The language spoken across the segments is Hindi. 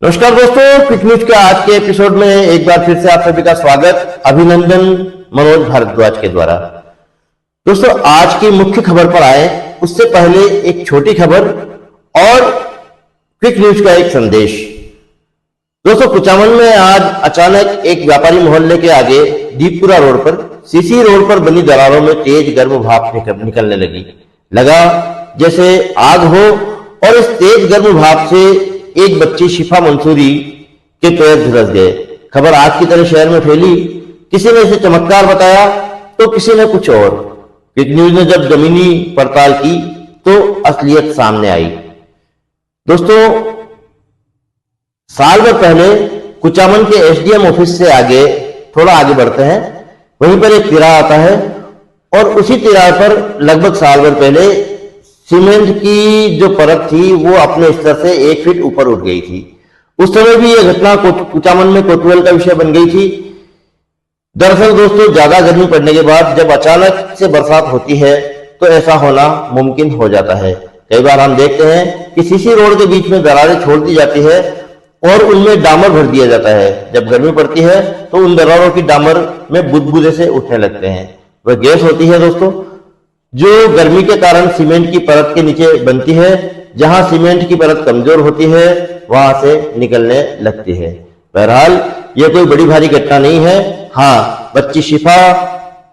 नमस्कार दोस्तों, क्विक न्यूज के आज के एपिसोड में एक बार फिर से आप सभी का स्वागत। अभिनंदन मनोज भारद्वाज के द्वारा। दोस्तों, आज की मुख्य खबर पर आए उससे पहले एक छोटी खबर और क्विक न्यूज का एक संदेश। दोस्तों, कुचामन में आज अचानक एक व्यापारी मोहल्ले के आगे दीपपुरा रोड पर सीसी रोड पर बनी दरारों में तेज गर्म भाप निकलने लगा जैसे आग हो। और इस तेज गर्म भाप से एक बच्ची शिफा मंसूरी के पैर झुलस गए। खबर आग की तरह शहर में फैली। किसी ने इसे चमत्कार बताया तो किसी ने कुछ और। क्विक न्यूज ने जब जमीनी पड़ताल की तो असलियत सामने आई। दोस्तों, साल भर पहले कुचामन के एसडीएम ऑफिस से थोड़ा आगे बढ़ते हैं, वहीं पर एक तिराहा आता है और उसी तिराहे पर लगभग साल भर पहले सीमेंट की जो परत थी वो अपने स्तर से 1 फीट ऊपर उठ गई थी। उस समय भी यह घटना कुचामन में कौतूहल का विषय बन गई थी। दरअसल दोस्तों, ज्यादा गर्मी पड़ने के बाद जब अचानक से बरसात होती है तो ऐसा होना मुमकिन हो जाता है। कई बार हम देखते हैं कि सीसी रोड के बीच में दरारें छोड़ दी जाती है और उनमें डामर भर दिया जाता है। जब गर्मी पड़ती है तो उन दरारों की डामर में बुदबुदे से उठने लगते हैं। वह गैस होती है दोस्तों, जो गर्मी के कारण सीमेंट की परत के नीचे बनती है। जहां सीमेंट की परत कमजोर होती है वहां से निकलने लगती है। बहरहाल यह कोई बड़ी भारी घटना नहीं है। हाँ, बच्ची शिफा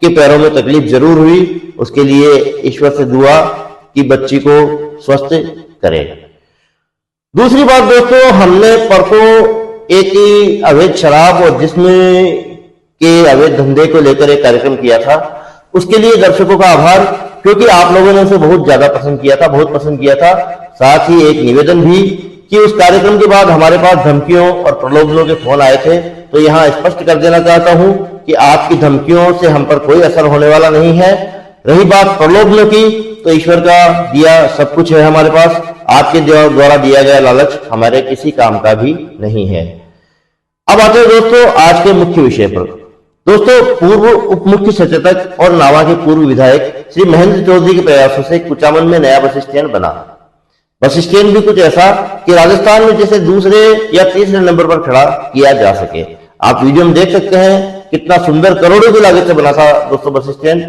के पैरों में तकलीफ जरूर हुई। उसके लिए ईश्वर से दुआ कि बच्ची को स्वस्थ करे। दूसरी बात दोस्तों, हमने परसों एक अवैध शराब और जिस्म के अवैध धंधे को लेकर एक कार्यक्रम किया था। उसके लिए दर्शकों का आभार, क्योंकि आप लोगों ने उसे बहुत ज्यादा पसंद किया था। साथ ही एक निवेदन भी कि उस कार्यक्रम के बाद हमारे पास धमकियों और प्रलोभनों के फोन आए थे। तो यहां स्पष्ट कर देना चाहता हूं कि आपकी धमकियों से हम पर कोई असर होने वाला नहीं है। रही बात प्रलोभनों की, तो ईश्वर का दिया सब कुछ है हमारे पास। आपके द्वारा दिया गया लालच हमारे किसी काम का भी नहीं है। अब आते हैं दोस्तों आज के मुख्य विषय पर। दोस्तों, पूर्व उप मुख्य सचेतक और नावा के पूर्व विधायक श्री महेंद्र चौधरी के प्रयासों से कुचामन में नया बस स्टैंड बना। बस स्टैंड भी कुछ ऐसा कि राजस्थान में जैसे दूसरे या तीसरे नंबर पर खड़ा किया जा सके। आप वीडियो में देख सकते हैं कितना सुंदर, करोड़ों की लागत से बना था दोस्तों बस स्टैंड।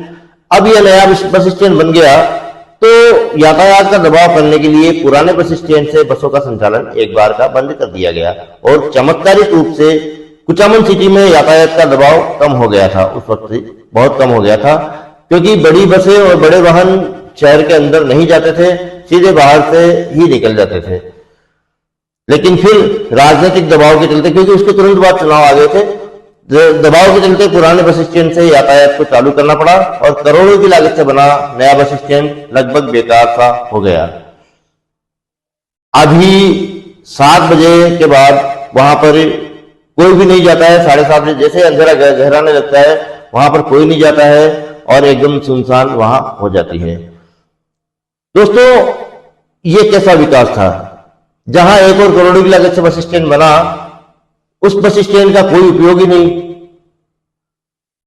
अब यह नया बस स्टैंड बन गया तो यातायात का दबाव करने के लिए पुराने बस स्टैंड से बसों का संचालन एक बार का बंद कर दिया गया और चमत्कारिक रूप से कुचामन सिटी में यातायात का दबाव कम हो गया था। उस वक्त बहुत कम हो गया था, क्योंकि बड़ी बसें और बड़े वाहन शहर के अंदर नहीं जाते थे, सीधे बाहर से ही निकल जाते थे। लेकिन फिर राजनीतिक दबाव के चलते, क्योंकि उसके तुरंत बाद चुनाव आ गए थे, दबाव के चलते पुराने बस स्टैंड से यातायात को चालू करना पड़ा और करोड़ों की लागत से बना नया बस स्टैंड लगभग बेकार सा हो गया। अभी 7 बजे के बाद वहां पर कोई भी नहीं जाता है। 7:30 बजे जैसे अंधेरा गहराने लगता है वहां पर कोई नहीं जाता है और एकदम सुनसान वहां हो जाती है। दोस्तों, ये कैसा विकास था? जहां 1 और करोड़ की लागत से बस स्टैंड बना, उस बस स्टैंड का कोई उपयोग ही नहीं।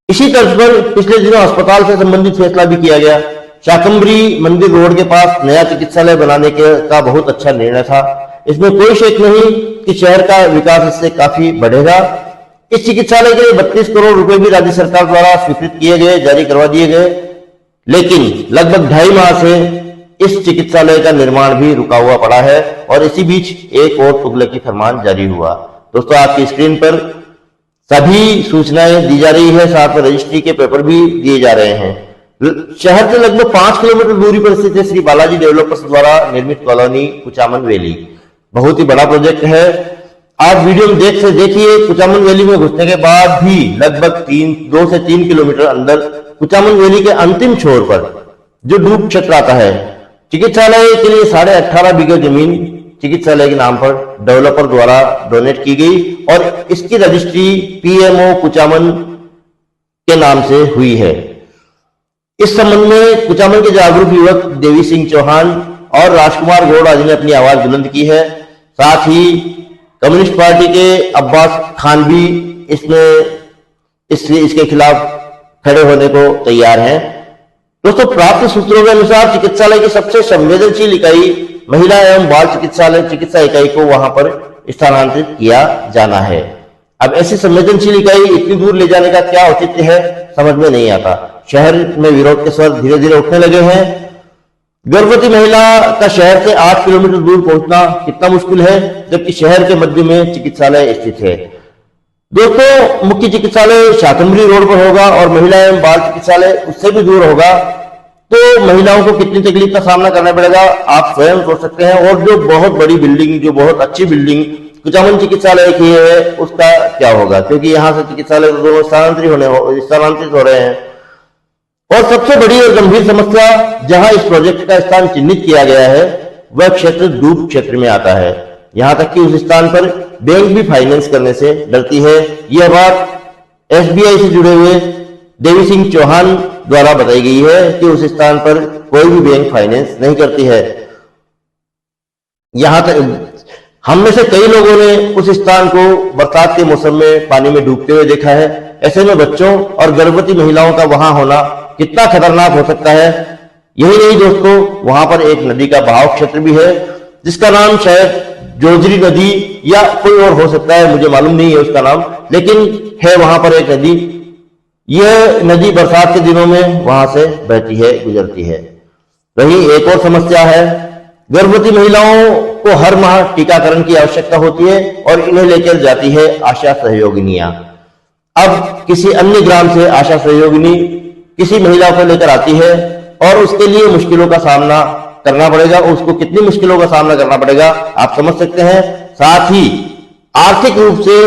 इसी तर्ज पर पिछले दिनों अस्पताल से संबंधित फैसला भी किया गया। शाकंबरी मंदिर रोड के पास नया चिकित्सालय बनाने का बहुत अच्छा निर्णय था। इसमें कोई शक नहीं कि शहर का विकास इससे काफी बढ़ेगा। इस चिकित्सालय के लिए 32 करोड़ रुपए भी राज्य सरकार द्वारा स्वीकृत किए गए, जारी करवा दिए गए। लेकिन लगभग 2.5 माह से इस चिकित्सालय का निर्माण भी रुका हुआ पड़ा है और इसी बीच एक और तुगलकी फरमान जारी हुआ। दोस्तों, आपकी स्क्रीन पर सभी सूचनाएं दी जा रही है, साथ में रजिस्ट्री के पेपर भी दिए जा रहे हैं। शहर से लगभग 5 किलोमीटर दूरी पर स्थित है श्री बालाजी डेवलपर्स द्वारा निर्मित कॉलोनी कुचामन वैली। बहुत ही बड़ा प्रोजेक्ट है। आप वीडियो में देखिए कुचामन वैली में घुसने के बाद भी लगभग 2 से 3 किलोमीटर अंदर कुचामन वैली के अंतिम छोर पर जो डूब क्षेत्र आता है, चिकित्सालय के लिए 18.5 बीघा जमीन चिकित्सालय के नाम पर डेवलपर द्वारा डोनेट की गई और इसकी रजिस्ट्री पीएमओ कुचामन के नाम से हुई है। इस संबंध में कुचामन के जागरूक युवक देवी सिंह चौहान और राजकुमार गौड़ आदि ने अपनी आवाज बुलंद की है। साथ ही कम्युनिस्ट पार्टी के अब्बास खान भी इसके खिलाफ खड़े होने को तैयार हैं। दोस्तों, प्राप्त सूत्रों के अनुसार चिकित्सालय की सबसे संवेदनशील इकाई महिला एवं बाल चिकित्सा इकाई को वहां पर स्थानांतरित किया जाना है। अब ऐसी संवेदनशील इकाई इतनी दूर ले जाने का क्या औचित्य है, समझ में नहीं आता। शहर में विरोध के स्वर धीरे धीरे उठने लगे हैं। गर्भवती महिला का शहर से 8 किलोमीटर दूर पहुंचना कितना मुश्किल है, जबकि शहर के मध्य में चिकित्सालय स्थित है। दोस्तों, मुख्य चिकित्सालय शाकंभरी रोड पर होगा और महिला एवं बाल चिकित्सालय उससे भी दूर होगा, तो महिलाओं को कितनी तकलीफ का सामना करना पड़ेगा आप स्वयं सोच सकते हैं। और जो बहुत बड़ी बिल्डिंग, जो बहुत अच्छी बिल्डिंग कुचामन चिकित्सालय की है, उसका क्या होगा, क्योंकि यहाँ से चिकित्सालय दोनों स्थानांतरित हो रहे हैं। और सबसे बड़ी और गंभीर समस्या जहां इस प्रोजेक्ट का स्थान चिन्हित किया गया है, वह क्षेत्र दूर क्षेत्र में आता है। यहां तक कि उस स्थान पर बैंक भी फाइनेंस करने से डरती है। यह बात एसबीआई से जुड़े हुए देवी सिंह चौहान द्वारा बताई गई है कि उस स्थान पर कोई भी बैंक फाइनेंस नहीं करती है। यहां तक हम में से कई लोगों ने उस स्थान को बरसात के मौसम में पानी में डूबते हुए देखा है। ऐसे में बच्चों और गर्भवती महिलाओं का वहां होना कितना खतरनाक हो सकता है। यही नहीं दोस्तों, वहां पर एक नदी का बहाव क्षेत्र भी है, जिसका नाम शायद जोजरी नदी या कोई और हो सकता है, मुझे मालूम नहीं है उसका नाम, लेकिन है वहां पर एक नदी। यह नदी बरसात के दिनों में वहां से बहती है, गुजरती है। वहीं एक और समस्या है, गर्भवती महिलाओं को हर माह टीकाकरण की आवश्यकता होती है और इन्हें लेकर जाती है आशा सहयोगिनियां। अब किसी अन्य ग्राम से आशा सहयोगिनी किसी महिला को लेकर आती है और उसके लिए मुश्किलों का सामना करना पड़ेगा। उसको कितनी मुश्किलों का सामना करना पड़ेगा आप समझ सकते हैं। साथ ही आर्थिक रूप से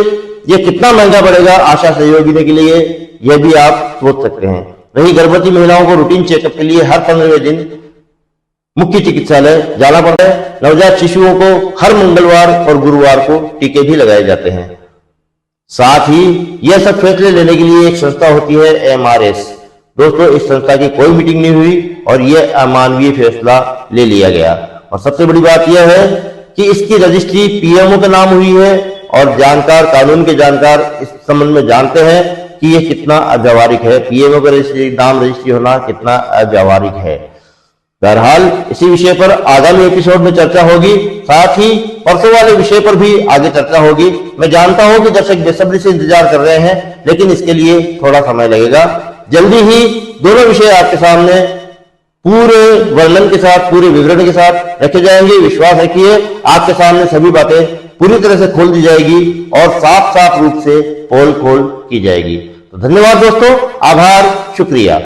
यह कितना महंगा पड़ेगा आशा सहयोगिनी के लिए, यह भी आप सोच सकते हैं। वहीं गर्भवती महिलाओं को रूटीन चेकअप के लिए हर 15वें दिन मुख्य चिकित्सालय जाना पड़ता है। नवजात शिशुओं को हर मंगलवार और गुरुवार को टीके भी लगाए जाते हैं। साथ ही यह सब फैसले लेने के लिए एक संस्था होती है एमआरएस। दोस्तों, इस संस्था की कोई मीटिंग नहीं हुई और यह अमानवीय फैसला ले लिया गया। और सबसे बड़ी बात यह है कि इसकी रजिस्ट्री पीएमओ के नाम हुई है और जानकार, कानून के जानकार इस संबंध में जानते हैं कि यह कितना अव्यावहारिक है। पीएमओ का नाम रजिस्ट्री होना कितना अव्यावहारिक है। बहरहाल इसी विषय पर आगामी एपिसोड में चर्चा होगी। साथ ही परसों वाले विषय पर भी आगे चर्चा होगी। मैं जानता हूं कि दर्शक बेसब्री से इंतजार कर रहे हैं, लेकिन इसके लिए थोड़ा समय लगेगा। जल्दी ही दोनों विषय आपके सामने पूरे वर्णन के साथ, पूरे विवरण के साथ रखे जाएंगे। विश्वास रखिए, आपके सामने सभी बातें पूरी तरह से खोल दी जाएगी और साफ साफ रूप से पोल खोल की जाएगी। तो धन्यवाद दोस्तों, आभार, शुक्रिया।